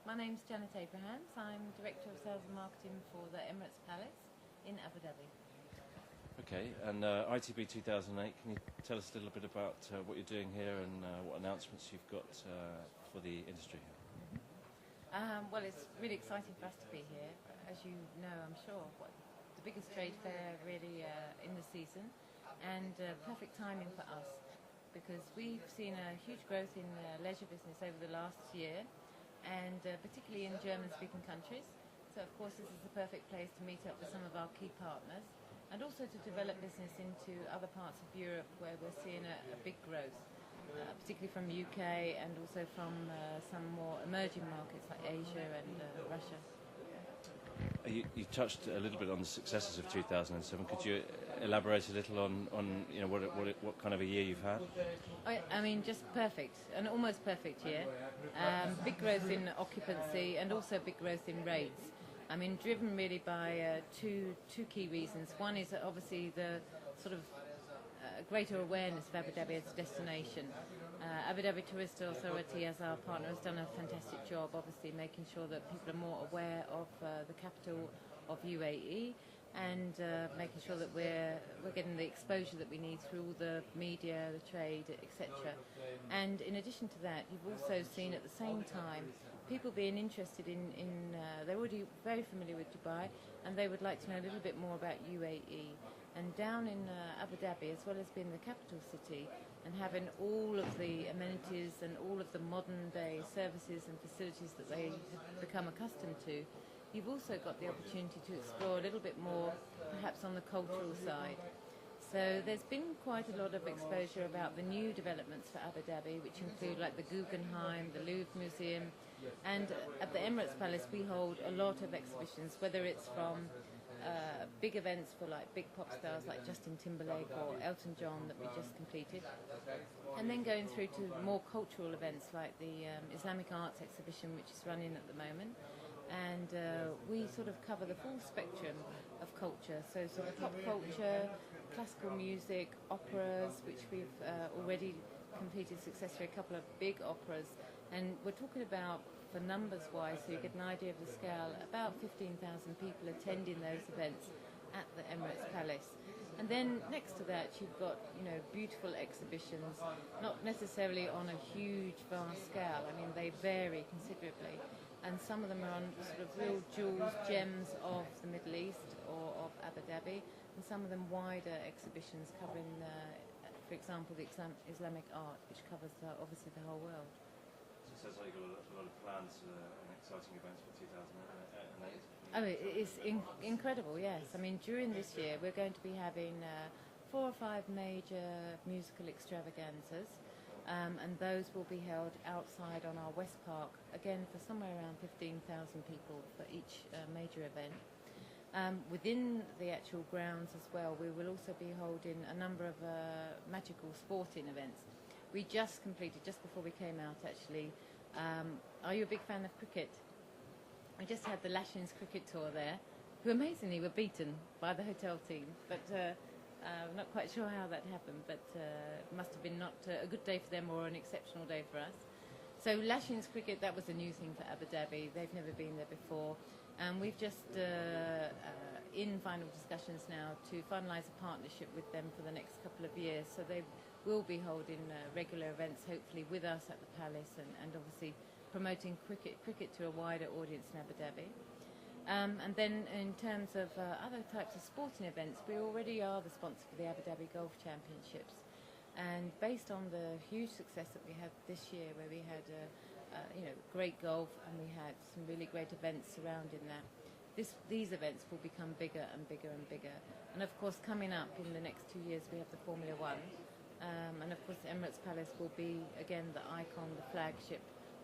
My name's Janet Abrahams. I'm Director of Sales and Marketing for the Emirates Palace in Abu Dhabi. Okay, and ITB 2008, can you tell us a little bit about what you're doing here and what announcements you've got for the industry here? Well, it's really exciting for us to be here. As you know, I'm sure, the biggest trade fair really in the season, and perfect timing for us because we've seen a huge growth in leisure business over the last year, and particularly in German-speaking countries. So, of course, this is the perfect place to meet up with some of our key partners and also to develop business into other parts of Europe where we're seeing a big growth. Particularly from UK and also from some more emerging markets like Asia and Russia. You touched a little bit on the successes of 2007. Could you elaborate a little on what kind of a year you've had? I mean, just perfect, an almost perfect year. Big growth in occupancy and also big growth in rates. I mean, driven really by two key reasons. One is obviously the sort of greater awareness of Abu Dhabi as a destination. Abu Dhabi Tourist Authority, as our partner, has done a fantastic job, obviously making sure that people are more aware of the capital of UAE and making sure that we're getting the exposure that we need through all the media, the trade, etc. And in addition to that, you've also seen at the same time people being interested in they're already very familiar with Dubai and they would like to know a little bit more about UAE. And down in Abu Dhabi, as well as being the capital city and having all of the amenities and all of the modern day services and facilities that they have become accustomed to, you've also got the opportunity to explore a little bit more perhaps on the cultural side. So there's been quite a lot of exposure about the new developments for Abu Dhabi, which include like the Guggenheim, the Louvre Museum, and at the Emirates Palace we hold a lot of exhibitions, whether it's from big events for like big pop stars like Justin Timberlake or Elton John that we just completed, and then going through to more cultural events like the Islamic Arts exhibition, which is running at the moment. And we sort of cover the full spectrum of culture, so sort of pop culture, classical music, operas, which we've already completed successfully, a couple of big operas, and we're talking about, for numbers wise, so you get an idea of the scale, about 15,000 people attending those events at the Emirates Palace. And then next to that you've got, you know, beautiful exhibitions, not necessarily on a huge vast scale. I mean, they vary considerably, and some of them are on sort of real jewels, gems of the Middle East or of Abu Dhabi, and some of them wider exhibitions covering, for example, the Islamic art, which covers obviously the whole world. So it sounds like you've got a lot of plans and exciting events for 2008. Oh, it's incredible, yes. I mean, during this year we're going to be having 4 or 5 major musical extravaganzas, and those will be held outside on our West Park, again for somewhere around 15,000 people for each major event. Within the actual grounds as well, we will also be holding a number of magical sporting events. We just completed, just before we came out actually, are you a big fan of cricket? We just had the Lashins cricket tour there, who amazingly were beaten by the hotel team, but I'm not quite sure how that happened, but it must have been not a good day for them or an exceptional day for us. So Lashins cricket, that was a new thing for Abu Dhabi. They've never been there before, and we've just in final discussions now to finalise a partnership with them for the next couple of years. So they will be holding regular events, hopefully with us at the Palace, and obviously promoting cricket to a wider audience in Abu Dhabi. And then in terms of other types of sporting events, we already are the sponsor for the Abu Dhabi Golf Championships. And based on the huge success that we had this year, where we had great golf and we had some really great events surrounding that, these events will become bigger and bigger and bigger. And of course, coming up in the next 2 years, we have the Formula One. And of course, the Emirates Palace will be, again, the icon, the flagship,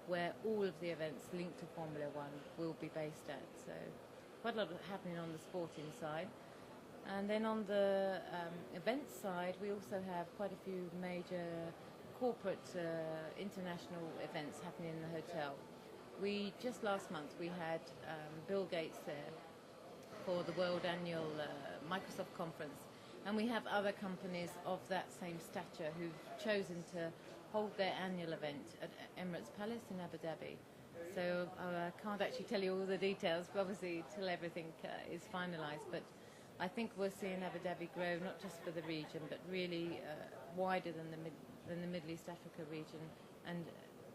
where all of the events linked to Formula One will be based at. So quite a lot happening on the sporting side. And then on the events side, we also have quite a few major corporate international events happening in the hotel. Just last month we had Bill Gates there for the World Annual Microsoft Conference, and we have other companies of that same stature who've chosen to hold their annual event at Emirates Palace in Abu Dhabi. So I can't actually tell you all the details, but obviously till everything is finalised. But I think we're seeing Abu Dhabi grow not just for the region, but really wider than the Middle East Africa region, and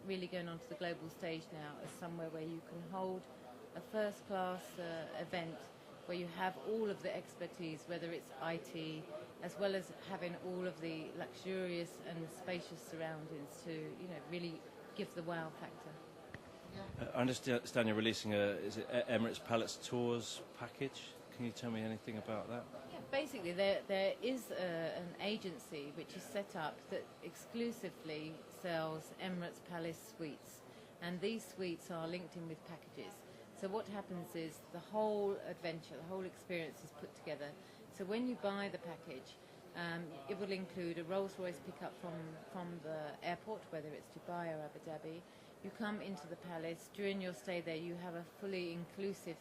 really going onto the global stage now as somewhere where you can hold a first-class event where you have all of the expertise, whether it's IT, as well as having all of the luxurious and spacious surroundings to, really give the wow factor. I understand you're releasing is it Emirates Palace Tours package? Can you tell me anything about that? Yeah, basically there is an agency which is set up that exclusively sells Emirates Palace suites, and these suites are linked in with packages. So what happens is the whole adventure, the whole experience is put together. So when you buy the package, it will include a Rolls-Royce pickup from the airport, whether it's Dubai or Abu Dhabi. You come into the palace. During your stay there, you have a fully inclusive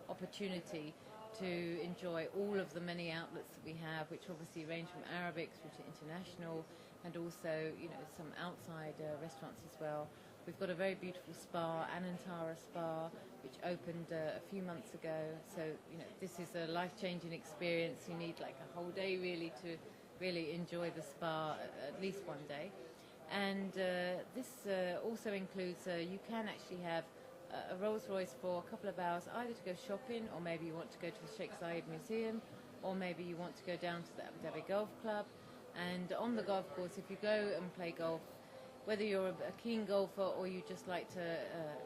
opportunity to enjoy all of the many outlets that we have, which obviously range from Arabic through to international, and also, some outside restaurants as well. We've got a very beautiful spa, Anantara Spa, which opened a few months ago. So, this is a life-changing experience. You need like a whole day really to really enjoy the spa, at least one day. And this also includes, you can actually have a Rolls-Royce for a couple of hours, either to go shopping, or maybe you want to go to the Sheikh Zayed Museum, or maybe you want to go down to the Abu Dhabi Golf Club. And on the golf course, if you go and play golf, whether you're a keen golfer or you just like to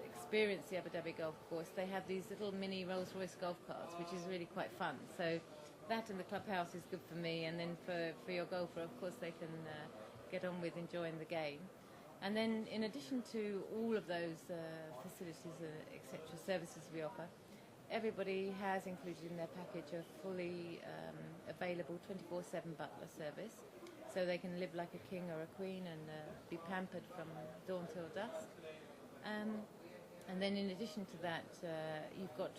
experience the Abu Dhabi golf course, they have these little mini Rolls-Royce golf carts, which is really quite fun. So that and the clubhouse is good for me, and then for your golfer, of course, they can get on with enjoying the game. And then in addition to all of those facilities, etc., services we offer, everybody has included in their package a fully available 24/7 butler service. So they can live like a king or a queen and be pampered from dawn till dusk. And then in addition to that, you've got,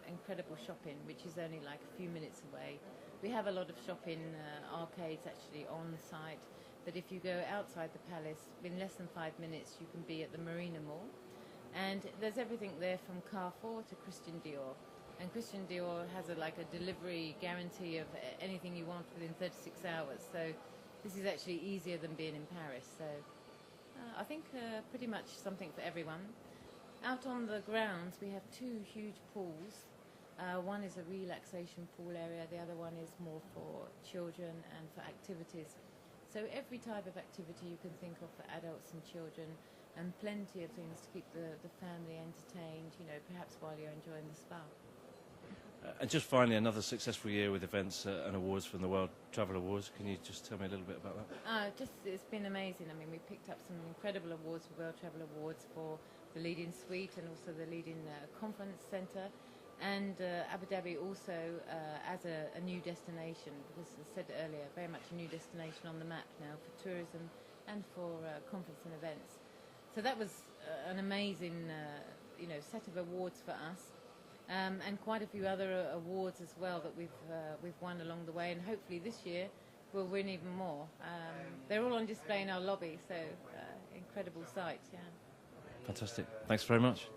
incredible shopping, which is only like a few minutes away. We have a lot of shopping arcades actually on site, but if you go outside the palace, in less than 5 minutes you can be at the Marina Mall. And there's everything there from Carrefour to Christian Dior. And Christian Dior has a delivery guarantee of anything you want within 36 hours. So this is actually easier than being in Paris. So I think pretty much something for everyone. Out on the grounds, we have two huge pools. One is a relaxation pool area. The other one is more for children and for activities. So every type of activity you can think of for adults and children, and plenty of things to keep the family entertained, perhaps while you're enjoying the spa. And just finally, another successful year with events and awards from the World Travel Awards. Can you just tell me a little bit about that? It's been amazing. I mean, we picked up some incredible awards for World Travel Awards for the leading suite and also the leading conference centre. And Abu Dhabi also as a new destination, because as I said earlier, very much a new destination on the map now for tourism and for conference and events. So that was an amazing set of awards for us. And quite a few other awards as well that we've won along the way, and hopefully this year we'll win even more. They're all on display in our lobby, so incredible sight, yeah. Fantastic. Thanks very much.